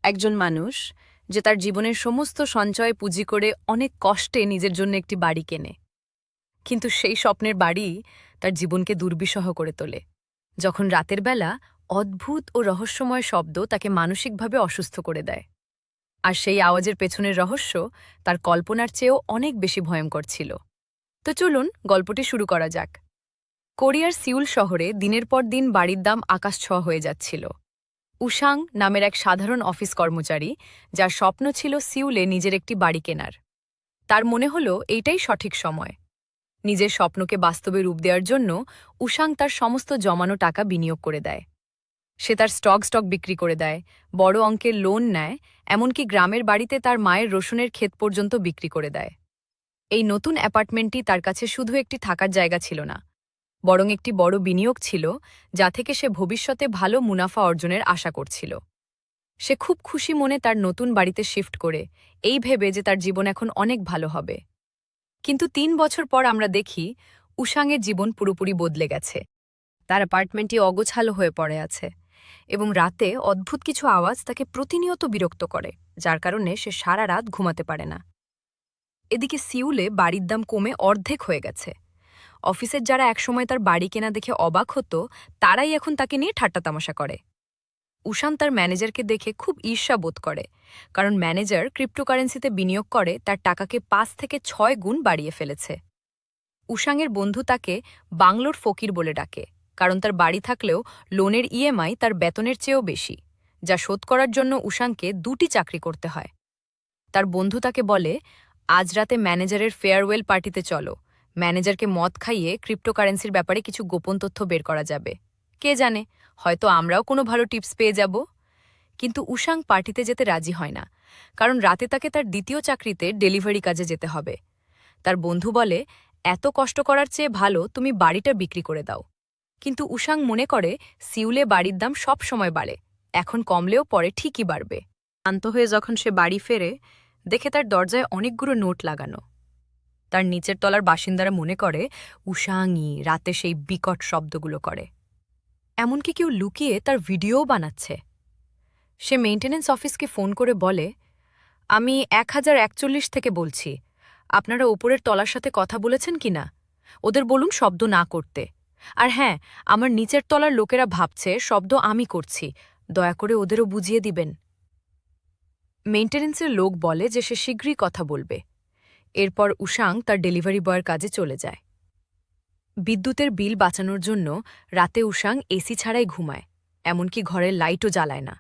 একজন মানুষ যে তার জীবনের সমস্ত সঞ্চয় পুঁজি করে অনেক কষ্টে নিজের জন্য একটি বাড়ি কেনে, কিন্তু সেই স্বপ্নের বাড়ি তার জীবনকে দুর্বিষহ করে তোলে যখন রাতের বেলা অদ্ভুত ও রহস্যময় শব্দ তাকে মানসিকভাবে অসুস্থ করে দেয়। আর সেই আওয়াজের পেছনের রহস্য তার কল্পনার চেয়েও অনেক বেশি ভয়ঙ্কর ছিল। তো চলুন গল্পটি শুরু করা যাক। কোরিয়ার সিউল শহরে দিনের পর দিন বাড়ির দাম আকাশছোঁয়া হয়ে যাচ্ছিল। উশাং নামের এক সাধারণ অফিস কর্মচারী, যার স্বপ্ন ছিল সিউলে নিজের একটি বাড়ি কেনার। তার মনে হল এইটাই সঠিক সময়। নিজের স্বপ্নকে বাস্তবে রূপ দেওয়ার জন্য উশাং তার সমস্ত জমানো টাকা বিনিয়োগ করে দেয়। সে তার স্টক বিক্রি করে দেয়, বড় অঙ্কের লোন নেয়, এমনকি গ্রামের বাড়িতে তার মায়ের রসুনের ক্ষেত পর্যন্ত বিক্রি করে দেয়। এই নতুন অ্যাপার্টমেন্টটি তার কাছে শুধু একটি থাকার জায়গা ছিল না, বরং একটি বড় বিনিয়োগ ছিল, যা থেকে সে ভবিষ্যতে ভালো মুনাফা অর্জনের আশা করছিল। সে খুব খুশি মনে তার নতুন বাড়িতে শিফট করে, এই ভেবে যে তার জীবন এখন অনেক ভালো হবে। কিন্তু ৩ বছর পর আমরা দেখি উশাংয়ের জীবন পুরোপুরি বদলে গেছে। তার অ্যাপার্টমেন্টটি অগোছালো হয়ে পড়ে আছে, এবং রাতে অদ্ভুত কিছু আওয়াজ তাকে প্রতিনিয়ত বিরক্ত করে, যার কারণে সে সারা রাত ঘুমাতে পারে না। এদিকে সিউলে বাড়ির দাম কমে অর্ধেক হয়ে গেছে। অফিসের যারা একসময় তার বাড়ি কেনা দেখে অবাক হতো, তারাই এখন তাকে নিয়ে ঠাট্টা তামাশা করে। উশান তার ম্যানেজারকে দেখে খুব ঈর্ষা বোধ করে, কারণ ম্যানেজার ক্রিপ্টোকারেন্সিতে বিনিয়োগ করে তার টাকাকে ৫ থেকে ৬ গুণ বাড়িয়ে ফেলেছে। উশাংয়ের বন্ধু তাকে বাংলোর ফকির বলে ডাকে, কারণ তার বাড়ি থাকলেও লোনের ইএমআই তার বেতনের চেয়েও বেশি, যা শোধ করার জন্য উশাংকে ২টি চাকরি করতে হয়। তার বন্ধু তাকে বলে, আজ রাতে ম্যানেজারের ফেয়ারওয়েল পার্টিতে চলো, ম্যানেজারকে মদ খাইয়ে ক্রিপ্টোকারেন্সির ব্যাপারে কিছু গোপন তথ্য বের করা যাবে। কে জানে, হয়তো আমরাও কোনো ভালো টিপস পেয়ে যাব। কিন্তু উশাং পার্টিতে যেতে রাজি হয় না, কারণ রাতে তাকে তার দ্বিতীয় চাকরিতে ডেলিভারি কাজে যেতে হবে। তার বন্ধু বলে, এত কষ্ট করার চেয়ে ভালো তুমি বাড়িটা বিক্রি করে দাও। কিন্তু উশাং মনে করে সিউলে বাড়ির দাম সব সময় বাড়ে, এখন কমলেও পরে ঠিকই বাড়বে। শান্ত হয়ে যখন সে বাড়ি ফেরে, দেখে তার দরজায় অনেকগুলো নোট লাগানো। তার নিচের তলার বাসিন্দারা মনে করে উশাংই রাতে সেই বিকট শব্দগুলো করে। এমনকি কেউ লুকিয়ে তার ভিডিওও বানাচ্ছে। সে মেইনটেন্যান্স অফিসকে ফোন করে বলে, আমি ১০৪১ থেকে বলছি, আপনারা ওপরের তলার সাথে কথা বলেছেন কিনা? ওদের বলুন শব্দ না করতে। আর হ্যাঁ, আমার নিচের তলার লোকেরা ভাবছে শব্দ আমি করছি, দয়া করে ওদেরও বুঝিয়ে দিবেন। মেইনটেন্যান্সের লোক বলে যে সে শীঘ্রই কথা বলবে। এরপর উশাং তার ডেলিভারি বয়ের কাজে চলে যায়। বিদ্যুতের বিল বাঁচানোর জন্য রাতে উশাং এসি ছাড়াই ঘুমায়, এমনকি ঘরের লাইটও জ্বালায় না।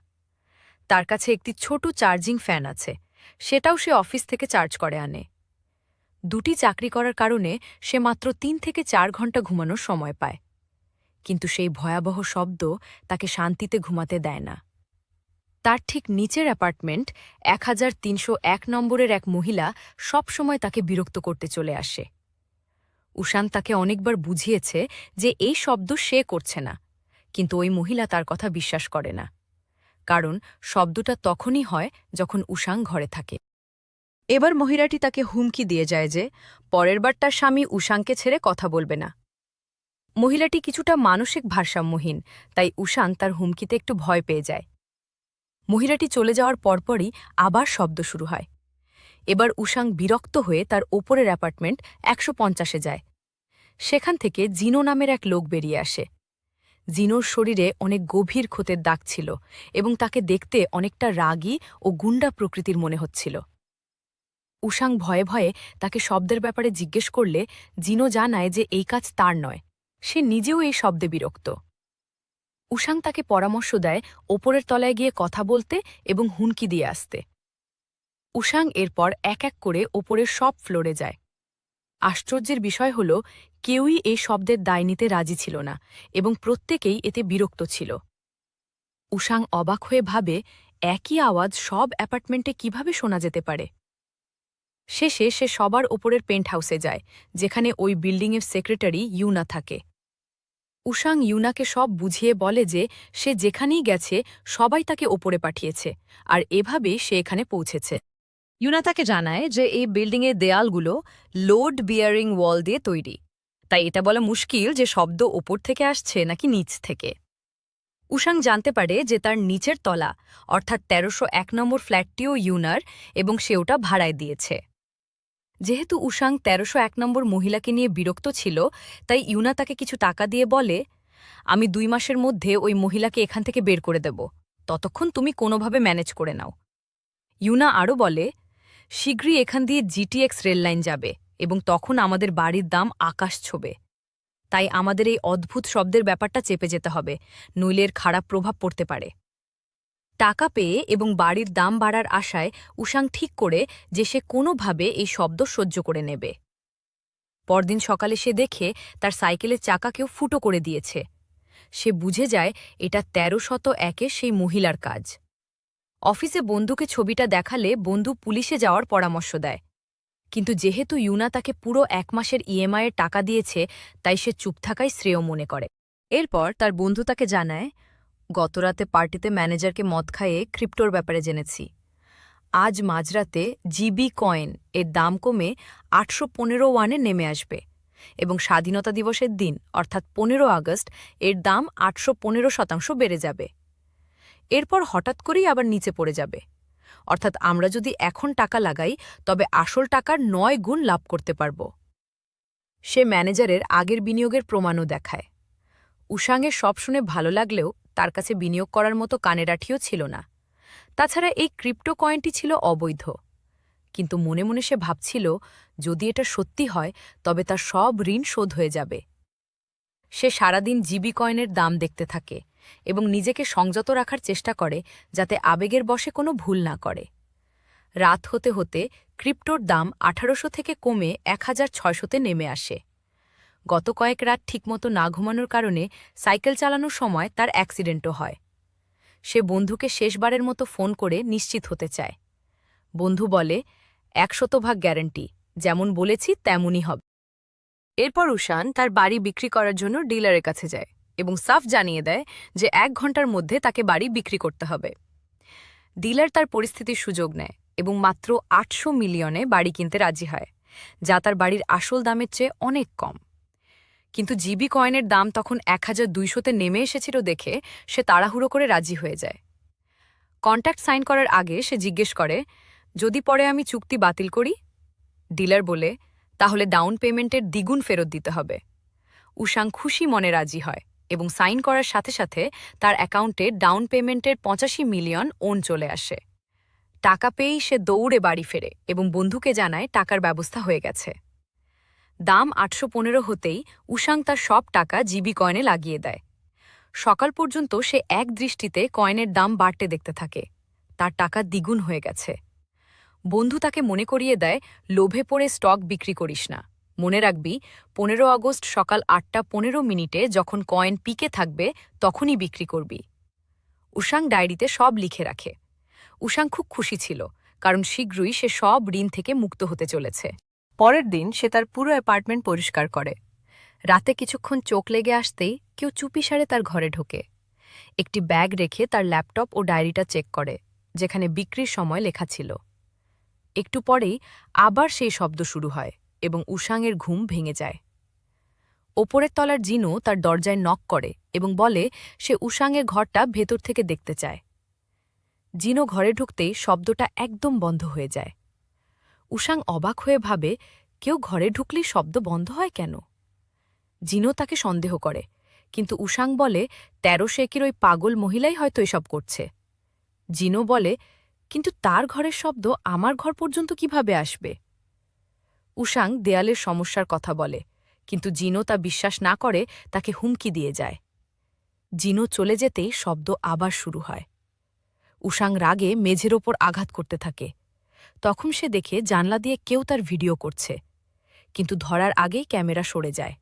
তার কাছে একটি ছোট চার্জিং ফ্যান আছে, সেটাও সে অফিস থেকে চার্জ করে আনে। ২টি চাকরি করার কারণে সে মাত্র ৩ থেকে ৪ ঘণ্টা ঘুমানোর সময় পায়। কিন্তু সেই ভয়াবহ শব্দ তাকে শান্তিতে ঘুমাতে দেয় না। তার ঠিক নিচের অ্যাপার্টমেন্ট ১৩০১ নম্বরের এক মহিলা সবসময় তাকে বিরক্ত করতে চলে আসে। উশান তাকে অনেকবার বুঝিয়েছে যে এই শব্দ সে করছে না, কিন্তু ওই মহিলা তার কথা বিশ্বাস করে না, কারণ শব্দটা তখনই হয় যখন উশাং ঘরে থাকে। এবার মহিলাটি তাকে হুমকি দিয়ে যায় যে পরের বার তার স্বামী উশাংকে ছেড়ে কথা বলবে না। মহিলাটি কিছুটা মানসিক ভারসাম্যহীন, তাই উশাং তার হুমকিতে একটু ভয় পেয়ে যায়। মহিলাটি চলে যাওয়ার পরপরই আবার শব্দ শুরু হয়। এবার উশাং বিরক্ত হয়ে তার ওপরের অ্যাপার্টমেন্ট ১৫০-এ যায়। সেখান থেকে জিনো নামের এক লোক বেরিয়ে আসে। জিনোর শরীরে অনেক গভীর ক্ষতের দাগ ছিল, এবং তাকে দেখতে অনেকটা রাগী ও গুন্ডা প্রকৃতির মনে হচ্ছিল। উশাং ভয়ে ভয়ে তাকে শব্দের ব্যাপারে জিজ্ঞেস করলে জিনো জানায় যে এই কাজ তার নয়, সে নিজেও এই শব্দে বিরক্ত। উশাং তাকে পরামর্শ দেয় ওপরের তলায় গিয়ে কথা বলতে এবং হুমকি দিয়ে আসতে। উশাং এরপর এক এক করে ওপরের সব ফ্লোরে যায়। আশ্চর্যের বিষয় হল, কেউই এই শব্দের দায় নিতে রাজি ছিল না, এবং প্রত্যেকেই এতে বিরক্ত ছিল। উশাং অবাক হয়ে ভাবে, একই আওয়াজ সব অ্যাপার্টমেন্টে কিভাবে শোনা যেতে পারে। শেষে সে সবার ওপরের পেন্ট হাউসে যায়, যেখানে ওই বিল্ডিংয়ের সেক্রেটারি ইউনা থাকে। উশাং ইউনাকে সব বুঝিয়ে বলে যে সে যেখানেই গেছে সবাই তাকে ওপরে পাঠিয়েছে, আর এভাবেই সে এখানে পৌঁছেছে। ইউনা তাকে জানায় যে এই বিল্ডিংয়ের দেয়ালগুলো লোড বিয়ারিং ওয়াল দিয়ে তৈরি, তাই এটা বলা মুশকিল যে শব্দ ওপর থেকে আসছে নাকি নিচ থেকে। উশাং জানতে পারে যে তার নিচের তলা অর্থাৎ ১৩০১ নম্বর ফ্ল্যাটটিও ইউনার এবং সে ওটা ভাড়ায় দিয়েছে। যেহেতু উশাং ১৩০১ নম্বর মহিলাকে নিয়ে বিরক্ত ছিল, তাই ইউনা তাকে কিছু টাকা দিয়ে বলে, আমি ২ মাসের মধ্যে ওই মহিলাকে এখান থেকে বের করে দেব, ততক্ষণ তুমি কোনোভাবে ম্যানেজ করে নাও। ইউনা আরও বলে, শীঘ্রই এখান দিয়ে জিটিএক্স রেললাইন যাবে এবং তখন আমাদের বাড়ির দাম আকাশ ছোঁবে। তাই আমাদের এই অদ্ভুত শব্দের ব্যাপারটা চেপে যেতে হবে, নইলে এর খারাপ প্রভাব পড়তে পারে। টাকা পেয়ে এবং বাড়ির দাম বাড়ার আশায় উশাং ঠিক করে যে সে কোনোভাবে এই শব্দ সহ্য করে নেবে। পরদিন সকালে সে দেখে তার সাইকেলের চাকা কেউ ফুটো করে দিয়েছে। সে বুঝে যায় এটা ১৩০১ সেই মহিলার কাজ। অফিসে বন্ধুকে ছবিটা দেখালে বন্ধু পুলিশে যাওয়ার পরামর্শ দেয়, কিন্তু যেহেতু ইউনা তাকে পুরো ১ মাসের ইএমআইয়ের টাকা দিয়েছে, তাই সে চুপ থাকাই শ্রেয় মনে করে। এরপর তার বন্ধু তাকে জানায়, গতরাতে পার্টিতে ম্যানেজারকে মদ খাইয়ে ক্রিপ্টোর ব্যাপারে জেনেছি। আজ মাঝরাতে জিবি কয়েন এর দাম কমে ৮১৫ নেমে আসবে এবং স্বাধীনতা দিবসের দিন অর্থাৎ ১৫ আগস্ট এর দাম ৮১৫% বেড়ে যাবে। এরপর হঠাৎ করেই আবার নিচে পড়ে যাবে, অর্থাৎ আমরা যদি এখন টাকা লাগাই তবে আসল টাকার ৯ গুণ লাভ করতে পারব। সে ম্যানেজারের আগের বিনিয়োগের প্রমাণও দেখায়। উশাংয়ের সব শুনে ভালো লাগলেও তার কাছে বিনিয়োগ করার মতো কানেরাঠিও ছিল না। তাছাড়া এই ক্রিপ্টো কয়েনটি ছিল অবৈধ। কিন্তু মনে মনে সে ভাবছিল, যদি এটা সত্যি হয় তবে তার সব ঋণ শোধ হয়ে যাবে। সে সারাদিন জিবি কয়েনের দাম দেখতে থাকে এবং নিজেকে সংযত রাখার চেষ্টা করে যাতে আবেগের বশে কোনো ভুল না করে। রাত হতে হতে ক্রিপ্টোর দাম ১৮০০ থেকে কমে ১৬০০-তে নেমে আসে। গত কয়েক রাত ঠিকমতো না ঘুমানোর কারণে সাইকেল চালানোর সময় তার অ্যাক্সিডেন্টও হয়। সে বন্ধুকে শেষবারের মতো ফোন করে নিশ্চিত হতে চায়। বন্ধু বলে, ১০০% গ্যারান্টি, যেমন বলেছি তেমনই হবে। এরপর উশান তার বাড়ি বিক্রি করার জন্য ডিলারের কাছে যায় এবং সাফ জানিয়ে দেয় যে ১ ঘন্টার মধ্যে তাকে বাড়ি বিক্রি করতে হবে। ডিলার তার পরিস্থিতির সুযোগ নেয় এবং মাত্র ৮০০ মিলিয়নে বাড়ি কিনতে রাজি হয়, যা তার বাড়ির আসল দামের চেয়ে অনেক কম। কিন্তু জিবি কয়েনের দাম তখন ১২০০-তে নেমে এসেছিল দেখে সে তাড়াহুড়ো করে রাজি হয়ে যায়। কন্ট্রাক্ট সাইন করার আগে সে জিজ্ঞেস করে, যদি পরে আমি চুক্তি বাতিল করি? ডিলার বলে, তাহলে ডাউন পেমেন্টের দ্বিগুণ ফেরত দিতে হবে। উশাং খুশি মনে রাজি হয় এবং সাইন করার সাথে সাথে তার অ্যাকাউন্টে ডাউন পেমেন্টের ৮৫ মিলিয়ন ওন চলে আসে। টাকা পেয়েই সে দৌড়ে বাড়ি ফেরে এবং বন্ধুকে জানায় টাকার ব্যবস্থা হয়ে গেছে। দাম ৮১৫ হতেই উশাং তার সব টাকা জিবি কয়েনে লাগিয়ে দেয়। সকাল পর্যন্ত সে এক দৃষ্টিতে কয়েনের দাম বাড়তে দেখতে থাকে। তার টাকা দ্বিগুণ হয়ে গেছে। বন্ধু তাকে মনে করিয়ে দেয়, লোভে পড়ে স্টক বিক্রি করিস না। মনে রাখবি, ১৫ আগস্ট সকাল ৮টা ১৫ যখন কয়েন পিকে থাকবে তখনই বিক্রি করবি। উশাং ডায়েরিতে সব লিখে রাখে। উশাং খুব খুশি ছিল, কারণ শীঘ্রই সে সব ঋণ থেকে মুক্ত হতে চলেছে। পরের দিন সে তার পুরো অ্যাপার্টমেন্ট পরিষ্কার করে। রাতে কিছুক্ষণ চোখ লেগে আসতেই কেউ চুপিসারে তার ঘরে ঢোকে। একটি ব্যাগ রেখে তার ল্যাপটপ ও ডায়েরিটা চেক করে, যেখানে বিক্রির সময় লেখা ছিল। একটু পরেই আবার সেই শব্দ শুরু হয় এবং উশাংয়ের ঘুম ভেঙে যায়। ওপরের তলার জিনো তার দরজায় নক করে এবং বলে সে উশাংয়ের ঘরটা ভেতর থেকে দেখতে চায়। জিনো ঘরে ঢুকতেই শব্দটা একদম বন্ধ হয়ে যায়। উশাং অবাক হয়ে ভাবে, কেউ ঘরে ঢুকলেই শব্দ বন্ধ হয় কেন? জিনো তাকে সন্দেহ করে, কিন্তু উশাং বলে ১৩০০ ওই পাগল মহিলাই হয়তো এসব করছে। জিনো বলে, কিন্তু তার ঘরের শব্দ আমার ঘর পর্যন্ত কিভাবে আসবে? উশাং দেয়ালের সমস্যার কথা বলে, কিন্তু জিনো তা বিশ্বাস না করে তাকে হুমকি দিয়ে যায়। জিনো চলে যেতেই শব্দ আবার শুরু হয়। উশাং রাগে মেঝের ওপর আঘাত করতে থাকে। তখন সে দেখে জানলা দিয়ে কেউ তার ভিডিও করছে, কিন্তু ধরার আগেই ক্যামেরা সরে যায়।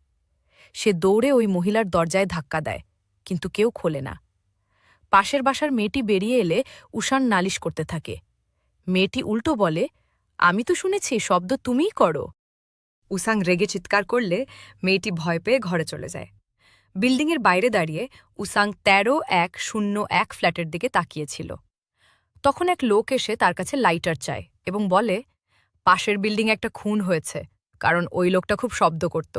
সে দৌড়ে ওই মহিলার দরজায় ধাক্কা দেয়, কিন্তু কেউ খোলে না। পাশের বাসার মেয়েটি বেরিয়ে এলে উশান নালিশ করতে থাকে। মেয়েটি উল্টো বলে, আমি তো শুনেছি শব্দ তুমিই করো। উশাং রেগে চিৎকার করলে মেয়েটি ভয় পেয়ে ঘরে চলে যায়। বিল্ডিংয়ের বাইরে দাঁড়িয়ে উশাং ১৩-১০১ ফ্ল্যাটের দিকে তাকিয়েছিল। তখন এক লোক এসে তার কাছে লাইটার চায় এবং বলে, পাশের বিল্ডিংয়ে একটা খুন হয়েছে, কারণ ওই লোকটা খুব শব্দ করত।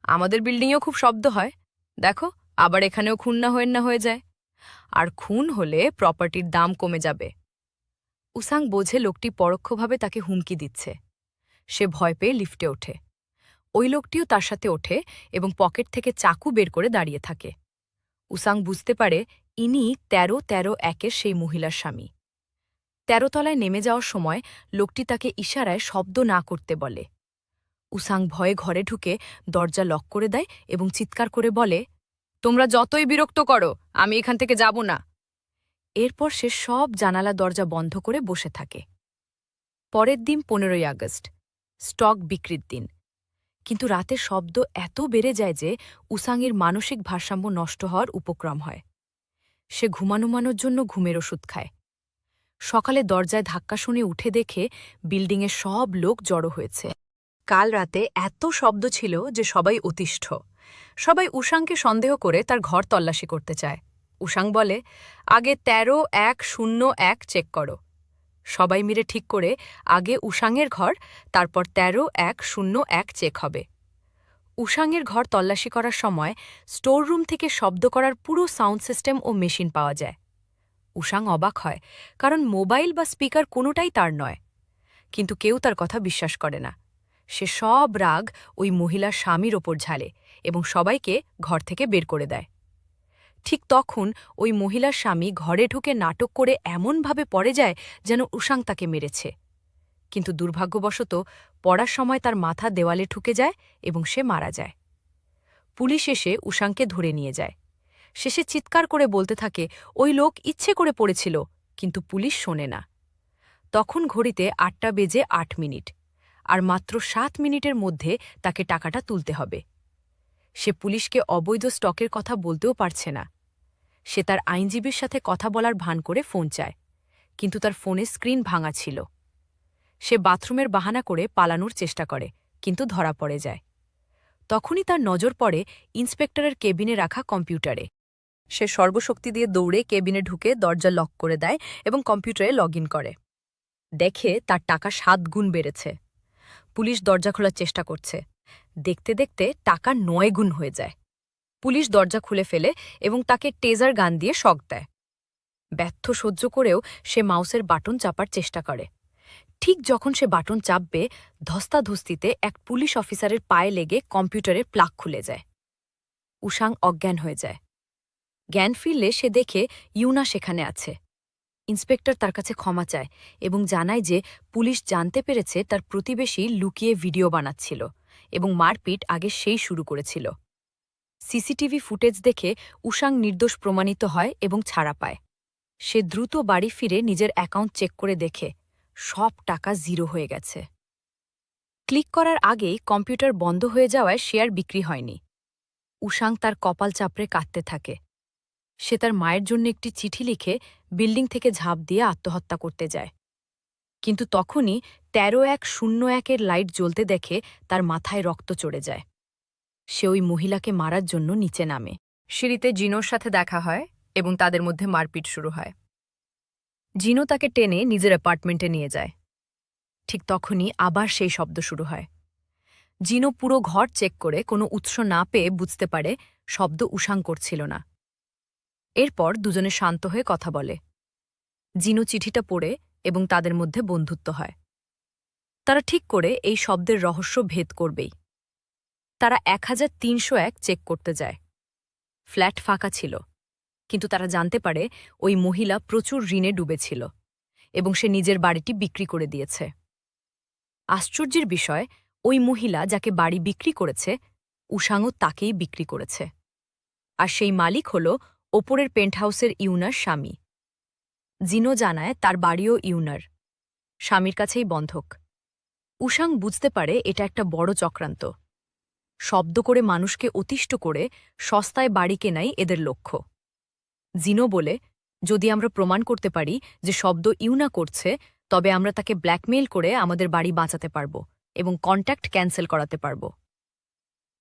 আমাদের বিল্ডিংয়েও খুব শব্দ হয়, দেখো, আবার এখানেও খুন না হয়ে যায়। আর খুন হলে প্রপার্টির দাম কমে যাবে। উসাং বোঝে লোকটি পরোক্ষভাবে তাকে হুমকি দিচ্ছে। সে ভয় পেয়ে লিফটে ওঠে। ওই লোকটিও তার সাথে ওঠে এবং পকেট থেকে চাকু বের করে দাঁড়িয়ে থাকে। উসাং বুঝতে পারে ইনি ১৩-১৩-১-এর সেই মহিলার স্বামী। ১৩ তলায় নেমে যাওয়ার সময় লোকটি তাকে ইশারায় শব্দ না করতে বলে। উসাং ভয়ে ঘরে ঢুকে দরজা লক করে দেয় এবং চিৎকার করে বলে, তোমরা যতই বিরক্ত করো, আমি এখান থেকে যাব না। এরপর সে সব জানালা দরজা বন্ধ করে বসে থাকে। পরের দিন ১৫ই আগস্ট, স্টক বিক্রির দিন। কিন্তু রাতে শব্দ এত বেড়ে যায় যে উসাংয়ের মানসিক ভারসাম্য নষ্ট হওয়ার উপক্রম হয়। সে ঘুমানোর জন্য ঘুমের ওষুধ খায়। সকালে দরজায় ধাক্কা শুনে উঠে দেখে বিল্ডিংয়ে সব লোক জড়ো হয়েছে। কাল রাতে এত শব্দ ছিল যে সবাই অতিষ্ঠ। সবাই উসাংকে সন্দেহ করে তার ঘর তল্লাশি করতে চায়। উসাং বলে, আগে ১৩-১-০-১ চেক করো। সবাই মিলে ঠিক করে আগে উসাংয়ের ঘর, তারপর ১৩-১-০-১ চেক হবে। উসাংয়ের ঘর তল্লাশি করার সময় স্টোর রুম থেকে শব্দ করার পুরো সাউন্ড সিস্টেম ও মেশিন পাওয়া যায়। উসাং অবাক হয়, কারণ মোবাইল বা স্পিকার কোনোটাই তার নয়। কিন্তু কেউ তার কথা বিশ্বাস করে না। সে সব রাগ ওই মহিলার স্বামীর ওপর ঝালে এবং সবাইকে ঘর থেকে বের করে দেয়। ঠিক তখন ওই মহিলার স্বামী ঘরে ঢুকে নাটক করে এমনভাবে পড়ে যায় যেন উসাং তাকে মেরেছে। কিন্তু দুর্ভাগ্যবশত পড়ার সময় তার মাথা দেওয়ালে ঠুকে যায় এবং সে মারা যায়। পুলিশ এসে উসাংকে ধরে নিয়ে যায়। শেষে চিৎকার করে বলতে থাকে, ওই লোক ইচ্ছে করে পড়েছিল, কিন্তু পুলিশ শোনে না। তখন ঘড়িতে ৮:০৮, আর মাত্র ৭ মিনিটের মধ্যে তাকে টাকাটা তুলতে হবে। সে পুলিশকে অবৈধ স্টকের কথা বলতেও পারছে না। সে তার আইনজীবীর সাথে কথা বলার ভান করে ফোন চায়, কিন্তু তার ফোনের স্ক্রিন ভাঙা ছিল। সে বাথরুমের বাহানা করে পালানোর চেষ্টা করে, কিন্তু ধরা পড়ে যায়। তখনই তার নজর পড়ে ইন্সপেক্টরের কেবিনে রাখা কম্পিউটারে। সে সর্বশক্তি দিয়ে দৌড়ে কেবিনে ঢুকে দরজা লক করে দেয় এবং কম্পিউটারে লগ করে। দেখে তার টাকা ৭ গুণ বেড়েছে। পুলিশ দরজা খোলার চেষ্টা করছে। দেখতে দেখতে টাকা ৯ গুণ হয়ে যায়। পুলিশ দরজা খুলে ফেলে এবং তাকে টেজার গান দিয়ে শক দেয়। ব্যর্থ সহ্য করেও সে মাউসের বাটন চাপার চেষ্টা করে। ঠিক যখন সে বাটন চাপবে, ধস্তাধস্তিতে এক পুলিশ অফিসারের পায়ে লেগে কম্পিউটারের প্লাগ খুলে যায়। উসাং অজ্ঞান হয়ে যায়। জ্ঞান ফিরলে সে দেখে ইউনা সেখানে আছে। ইন্সপেক্টর তার কাছে ক্ষমা চায় এবং জানায় যে পুলিশ জানতে পেরেছে তার প্রতিবেশী লুকিয়ে ভিডিও বানাচ্ছিল এবং মারপিট আগে সেই শুরু করেছিল। সিসিটিভি ফুটেজ দেখে উসাং নির্দোষ প্রমাণিত হয় এবং ছাড়া পায়। সে দ্রুত বাড়ি ফিরে নিজের অ্যাকাউন্ট চেক করে দেখে সব টাকা 0 হয়ে গেছে। ক্লিক করার আগেই কম্পিউটার বন্ধ হয়ে যাওয়ায় শেয়ার বিক্রি হয়নি। উসাং তার কপাল চাপড়ে কাঁদতে থাকে। সে তার মায়ের জন্য একটি চিঠি লিখে বিল্ডিং থেকে ঝাঁপ দিয়ে আত্মহত্যা করতে যায়। কিন্তু তখনই ১৩-১-০-১-এর লাইট জ্বলতে দেখে তার মাথায় রক্ত চড়ে যায়। সে ওই মহিলাকে মারার জন্য নিচে নামে। সিঁড়িতে জিনোর সাথে দেখা হয় এবং তাদের মধ্যে মারপিট শুরু হয়। জিনো তাকে টেনে নিজের অ্যাপার্টমেন্টে নিয়ে যায়। ঠিক তখনই আবার সেই শব্দ শুরু হয়। জিনো পুরো ঘর চেক করে কোনো উৎস না পেয়ে বুঝতে পারে শব্দ উসাং করছিল না। এরপর দুজনে শান্ত হয়ে কথা বলে। জিনো চিঠিটা পড়ে এবং তাদের মধ্যে বন্ধুত্ব হয়। তারা ঠিক করে এই শব্দের রহস্য ভেদ করবেই। তারা ১৩০১ চেক করতে যায়। ফ্ল্যাট ফাঁকা ছিল, কিন্তু তারা জানতে পারে ওই মহিলা প্রচুর ঋণে ডুবেছিল এবং সে নিজের বাড়িটি বিক্রি করে দিয়েছে। আশ্চর্যের বিষয়, ওই মহিলা যাকে বাড়ি বিক্রি করেছে, উসাংও তাকেই বিক্রি করেছে। আর সেই মালিক হল ওপরের পেন্টহাউসের ইউনার স্বামী। জিনো জানায় তার বাড়িও ইউনার স্বামীর কাছেই বন্ধক। উসাং বুঝতে পারে এটা একটা বড় চক্রান্ত। শব্দ করে মানুষকে অতিষ্ঠ করে সস্তায় বাড়ি কেনাই এদের লক্ষ্য। জিনো বলে, যদি আমরা প্রমাণ করতে পারি যে শব্দ ইউনা করছে, তবে আমরা তাকে ব্ল্যাকমেইল করে আমাদের বাড়ি বাঁচাতে পারব এবং কন্ট্যাক্ট ক্যান্সেল করাতে পারব।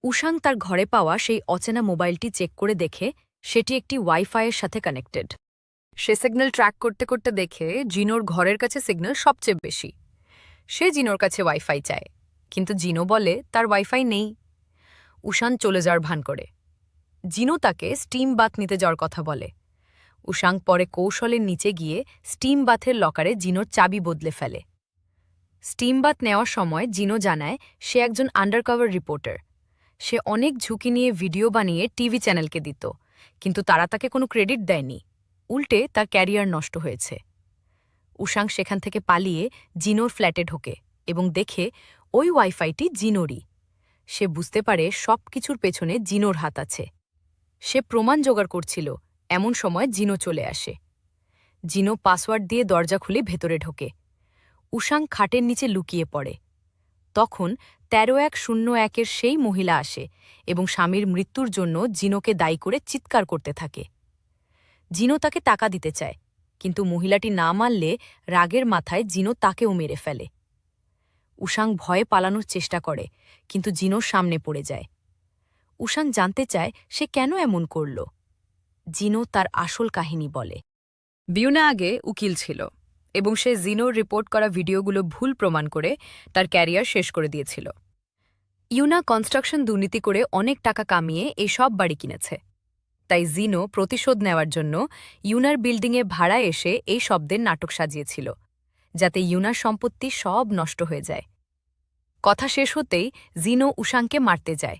উসাং তার ঘরে পাওয়া সেই অচেনা মোবাইলটি চেক করে দেখে সেটি একটি ওয়াইফাইয়ের সাথে কানেক্টেড। সে সিগন্যাল ট্র্যাক করতে করতে দেখে জিনোর ঘরের কাছে সিগন্যাল সবচেয়ে বেশি। সে জিনোর কাছে ওয়াইফাই চায়, কিন্তু জিনো বলে তার ওয়াইফাই নেই। উসান চলে যাওয়ার ভান করে। জিনো তাকে স্টিম বাথ নিতে যাওয়ার কথা বলে। উশাং পরে কৌশলের নিচে গিয়ে স্টিম বাথের লকারে জিনোর চাবি বদলে ফেলে। স্টিম বাথ নেওয়ার সময় জিনো জানায় সে একজন আন্ডারকভার রিপোর্টার। সে অনেক ঝুঁকি নিয়ে ভিডিও বানিয়ে টিভি চ্যানেলকে দিত, কিন্তু তারা তাকে কোনো ক্রেডিট দেয়নি। উল্টে তার ক্যারিয়ার নষ্ট হয়েছে। উশাং সেখান থেকে পালিয়ে জিনোর ফ্ল্যাটে ঢোকে এবং দেখে ওই ওয়াইফাইটি জিনোরই। সে বুঝতে পারে সব কিছুর পেছনে জিনোর হাত আছে। সে প্রমাণ জোগাড় করছিল, এমন সময় জিনো চলে আসে। জিনো পাসওয়ার্ড দিয়ে দরজা খুলে ভেতরে ঢোকে। উশাং খাটের নিচে লুকিয়ে পড়ে। তখন ১৩১০১-এর সেই মহিলা আসে এবং স্বামীর মৃত্যুর জন্য জিনোকে দায়ী করে চিৎকার করতে থাকে। জিনো তাকে টাকা দিতে চায়, কিন্তু মহিলাটি না মানলে রাগের মাথায় জিনো তাকেও মেরে ফেলে। উশাং ভয়ে পালানোর চেষ্টা করে, কিন্তু জিনোর সামনে পড়ে যায়। উশাং জানতে চায় সে কেন এমন করল। জিনো তার আসল কাহিনী বলে। বিউনা আগে উকিল ছিল এবং সে জিনোর রিপোর্ট করা ভিডিওগুলো ভুল প্রমাণ করে তার ক্যারিয়ার শেষ করে দিয়েছিল। ইউনা কনস্ট্রাকশন দুর্নীতি করে অনেক টাকা কামিয়ে এই সব বাড়ি কিনেছে। তাই জিনো প্রতিশোধ নেওয়ার জন্য ইউনার বিল্ডিংয়ে ভাড়া এসে এই শব্দের নাটক সাজিয়েছিল, যাতে ইউনার সম্পত্তি সব নষ্ট হয়ে যায়। কথা শেষ হতেই জিনো উশাংকে মারতে যায়।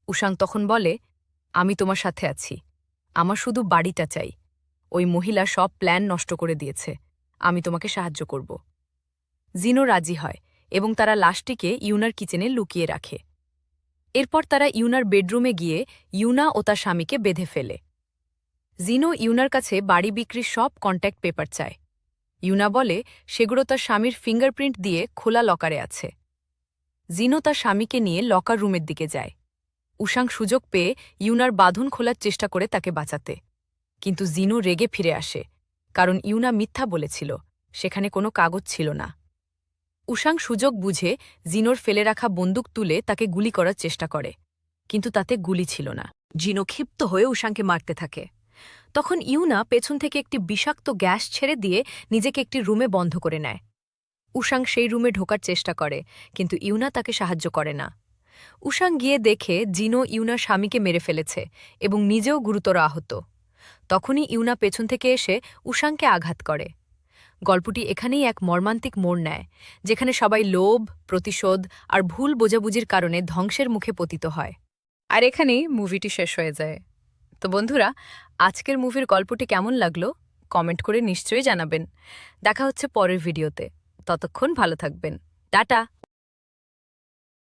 উশাং তখন বলে, আমি তোমার সাথে আছি, আমার শুধু বাড়িটা চাই। ওই মহিলা সব প্ল্যান নষ্ট করে দিয়েছে, আমি তোমাকে সাহায্য করব। জিনো রাজি হয় এবং তারা লাশটিকে ইউনার কিচেনে লুকিয়ে রাখে। এরপর তারা ইউনার বেডরুমে গিয়ে ইউনা ও তার স্বামীকে বেঁধে ফেলে। জিনো ইউনার কাছে বাড়ি বিক্রির সব কন্ট্যাক্ট পেপার চায়। ইউনা বলে সেগুলো তার স্বামীর ফিঙ্গারপ্রিন্ট দিয়ে খোলা লকারে আছে। জিনো তার স্বামীকে নিয়ে লকার রুমের দিকে যায়। উশাং সুযোগ পেয়ে ইউনার বাঁধন খোলার চেষ্টা করে তাকে বাঁচাতে, কিন্তু জিনো রেগে ফিরে আসে, কারণ ইউনা মিথ্যা বলেছিল, সেখানে কোনো কাগজ ছিল না। উশাং সুযোগ বুঝে জিনোর ফেলে রাখা বন্দুক তুলে তাকে গুলি করার চেষ্টা করে, কিন্তু তাতে গুলি ছিল না। জিনো ক্ষিপ্ত হয়ে উশাংকে মারতে থাকে। তখন ইউনা পেছন থেকে একটি বিষাক্ত গ্যাস ছেড়ে দিয়ে নিজেকে একটি রুমে বন্ধ করে নেয়। উশাং সেই রুমে ঢোকার চেষ্টা করে, কিন্তু ইউনা তাকে সাহায্য করে না। উশাং গিয়ে দেখে জিনো ইউনার স্বামীকে মেরে ফেলেছে এবং নিজেও গুরুতর আহত। তখনই ইউনা পেছন থেকে এসে উশাংকে আঘাত করে। গল্পটি এখানেই এক মর্মান্তিক মোড় নেয়, যেখানে সবাই লোভ, প্রতিশোধ আর ভুল বোঝাবুঝির কারণে ধ্বংসের মুখে পতিত হয়। আর এখানেই মুভিটি শেষ হয়ে যায়। তো বন্ধুরা, আজকের মুভির গল্পটি কেমন লাগলো কমেন্ট করে নিশ্চয়ই জানাবেন। দেখা হচ্ছে পরের ভিডিওতে। ততক্ষণ ভালো থাকবেন। টাটা।